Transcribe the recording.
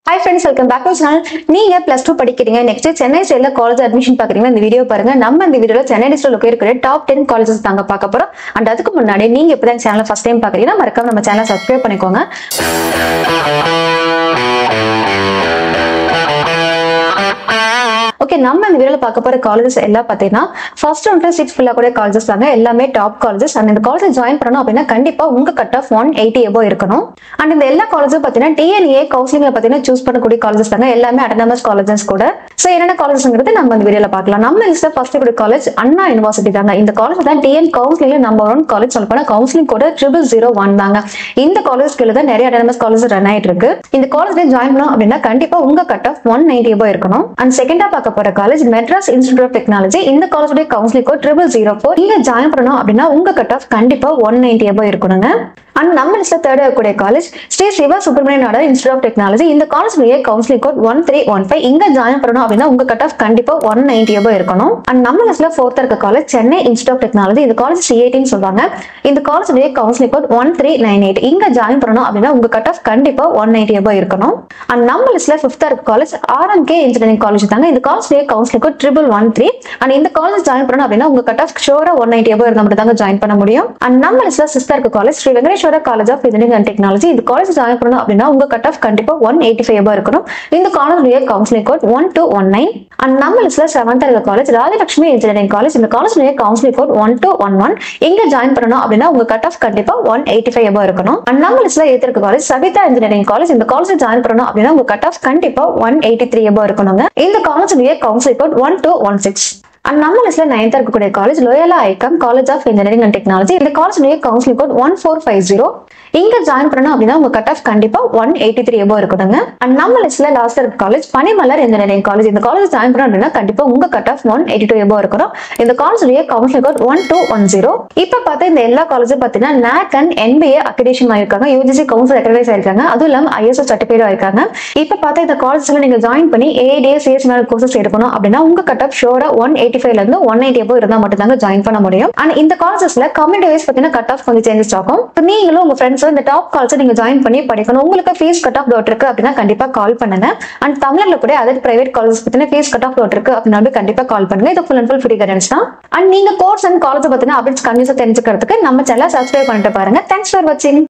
Hi friends, welcome back to the channel. நீங்க plus 2 படிக்கிறீங்க next Chennai ஸ்டைல்ல காலேஜ் அட்மிஷன் பாக்குறீங்க இந்த வீடியோ பாருங்க. நம்ம இந்த வீடியோல சென்னை டிஸ்ட்ரிக்ட்ல இருக்கிற டாப் 10 காலேजेस தாங்க பார்க்க போறோம். and அதுக்கு முன்னாடி நீங்க இப்பதான் சேனலை first time பாக்குறீங்கன்னா மறக்காம நம்ம சேனலை subscribe பண்ணிக்கோங்க. Okay, நம்ம இந்த வீடியோல பார்க்க போற காலேजेस எல்லாம் பாத்தீங்கன்னா ஃபர்ஸ்ட் ரவுண்ட் சீட்ஸ் ஃபில் ஆகக்கூடிய காலேजेस தாங்க. எல்லாமே டாப் காலேजेस. and இந்த காலேஜ் ஜாயின் பண்ணனும் அப்படினா கண்டிப்பா உங்க கட் ஆஃப் 180 above இருக்கணும். and இந்த எல்லா காலேஜும் பாத்தீங்கன்னா TNA கவுன்சிலிங்ல பாத்தீங்கன்னா சூஸ் பண்ணக்கூடிய காலேजेस தாங்க. எல்லாமே அட்டானமஸ் காலேजेस கூட. சோ என்னென்ன காலேஜஸ்ங்கிறது நம்ம இந்த வீடியோல பார்க்கலாம். நம்ம லிஸ்ட்ல ஃபர்ஸ்ட் கூடிய காலேஜ் அண்ணா யுனிவர்சிட்டி தாங்க. இந்த காலேஜ் தான் TN கவுன்சிலிங்ல நம்பர் 1 காலேஜ் சொல்லப்போனா கவுன்சிலிங் கூட 0001 தாங்க. இந்த காலேஜ் கீழ தான் நிறைய அட்டானமஸ் காலேஜஸ் ரன் ஆயிட்டு இருக்கு. இந்த காலேஜ்ல ஜாயின் பண்ணனும் அப்படினா கண்டிப்பா உங்க கட் ஆஃப் 190 above இருக்கணும். and செகண்டா பார்க்க போற college Madras Institute of Technology. இந்த காலேஜோட கவுன்சிலிங் கோட் 0004. நீங்க ஜாயின் பண்ணனும் அப்படினா உங்க கட் ஆஃப் கண்டிப்பா 190 above இருக்கணுங்க. and நம்ம லிஸ்ட்ல தேர்ட் இருக்கக்கூடிய college Sri Siva Subramaniyan Nadar Institute of Technology. இந்த காலேஜோட கவுன்சிலிங் கோட் 1315. இங்க ஜாயின் பண்ணனும் அப்படினா உங்க கட் ஆஃப் கண்டிப்பா 190 above இருக்கணும். and நம்ம லிஸ்ட்ல ஃபோர்த் இருக்க college Chennai Institute of Technology. இந்த காலேஜ் CIT ன்னு சொல்வாங்க. இந்த காலேஜோட கவுன்சிலிங் கோட் 1398. இங்க ஜாயின் பண்ணனும் அப்படினா உங்க கட் ஆஃப் கண்டிப்பா 190 above இருக்கணும். and நம்ம லிஸ்ட்ல ஃபிஃப்த் இருக்க காலேஜ் RMK இன்ஜினியரிங் காலேஜ் தாங்க. இந்த காலேஜோட கவுன்சிலிங் கோட் 1113. and இந்த காலேஜ் ஜாயின் பண்ணனும் அப்படினா உங்க கட் ஆஃப் ஷூரா 190 above இருந்தா மட்டும் தாங்க ஜாயின் பண்ண முடியும். and நம்ம லிஸ்ட்ல சிக்ஸ்த் இருக்க college Sri Venkateswara College of Engineering and Technology. இந்த காலேஜ் ஜாயின் பண்ணனும் அப்படினா உங்க கட் ஆஃப் கண்டிப்பா 185 above இருக்கணும். இந்த காலேஜோட கவுன்சிலிங் கோட் 1219. and நம்ம லிஸ்ட்ல செவன்த் இருக்க காலேஜ் ராஜலட்சுமி இன்ஜினியரிங் காலேஜ். இந்த காலேஜோட கவுன்சிலிங் கோட் 1211. இங்க ஜாயின் பண்ணனும் அப்படினா உங்க கட் ஆஃப் கண்டிப்பா 185 above இருக்கணும். and நம்ம லிஸ்ட்ல எய்த் இருக்க காலேஜ் சவிதா இன்ஜினியரிங் காலேஜ். இந்த காலேஜ் ஜாயின் பண்ணனும் அப்படினா உங்க கட் ஆஃப் கண்டிப்பா 183 above இருக்கணும்ங்க. இந்த காலேஜோட கவுன்சிலிங் கோட் 1216. and நம்ம லிஸ்ட்ல நைன்த் இருக்கக்கூடிய college Loyola ICAM College of Engineering and Technology. இந்த காலேஜோட கவுன்சிலிங் கோட் 1450. இங்க ஜாயின் பண்ணனும் அப்படினா உங்க கட் ஆஃப் கண்டிப்பா 183 above இருக்கணும்ங்க. and நம்ம லிஸ்ட்ல லாஸ்ட் இருக்க காலேஜ் பனிமலர் இன்ஜினியரிங் காலேஜ். இந்த காலேஜ் ஜாயின் பண்ணனும் அப்படினா கண்டிப்பா உங்க கட் ஆஃப் 182 above இருக்கணும். இந்த காலேஜோட கவுன்சிலிங் கோட் 1210. இப்ப பார்த்தா இந்த எல்லா காலேஜும் பாத்தீங்கன்னா NAC and NBA அக்ரிடேஷன் ஆயிருக்காங்க. UGC கவுன்சில் ரெகனைஸ் ஆயிருக்காங்க. அதுவும் இல்லாம ISO சர்டிஃபைட் ஆயிருக்காங்க. இப்ப பார்த்தா இந்த காலேஜ்ல நீங்க ஜாயின் பண்ணி ADS CSML கோர்சஸ் எடுக்கணும் அப்படினா உங்க கட் ஆஃப் ஷூரா 185 ல இருந்து 190 above இருந்தா மட்டும் தாங்க ஜாயின் பண்ண முடியும். and இந்த காலேஜஸ்ல கம்யூனிட்டி வைஸ் பாத்தீங்கன்னா கட் ஆஃப் கொஞ்சம் சேஞ்சஸ் ஆகும். நீங்களும் உங்க ஃப்ரெண்ட்ஸ் இந்த டாப் காலேஜ் நீங்க ஜாயின் பண்ணி படிக்கணும். உங்களுக்கு ஃபீஸ் கட் ஆஃப் டவுட் இருக்கு அப்படின்னா கண்டிப்பா கால் பண்ணுங்க. and தமிழ்ல கூட அதர் பிரைவேட் காலேஜஸ் பத்தின ஃபீஸ் கட் ஆஃப் டவுட் இருக்கு அப்படின்னா கண்டிப்பா கால் பண்ணுங்க. இது full and full free guidance தான். and நீங்க கோர்ஸ் அண்ட் காலேஜ் பத்தின அப்டேட்ஸ் கண்டிப்பா தெரிஞ்சுக்கிறதுக்கு நம்ம சேனலை சப்ஸ்கிரைப் பண்ணிட்டு பாருங்க. தேங்க்ஸ் ஃபார் வாட்சிங்.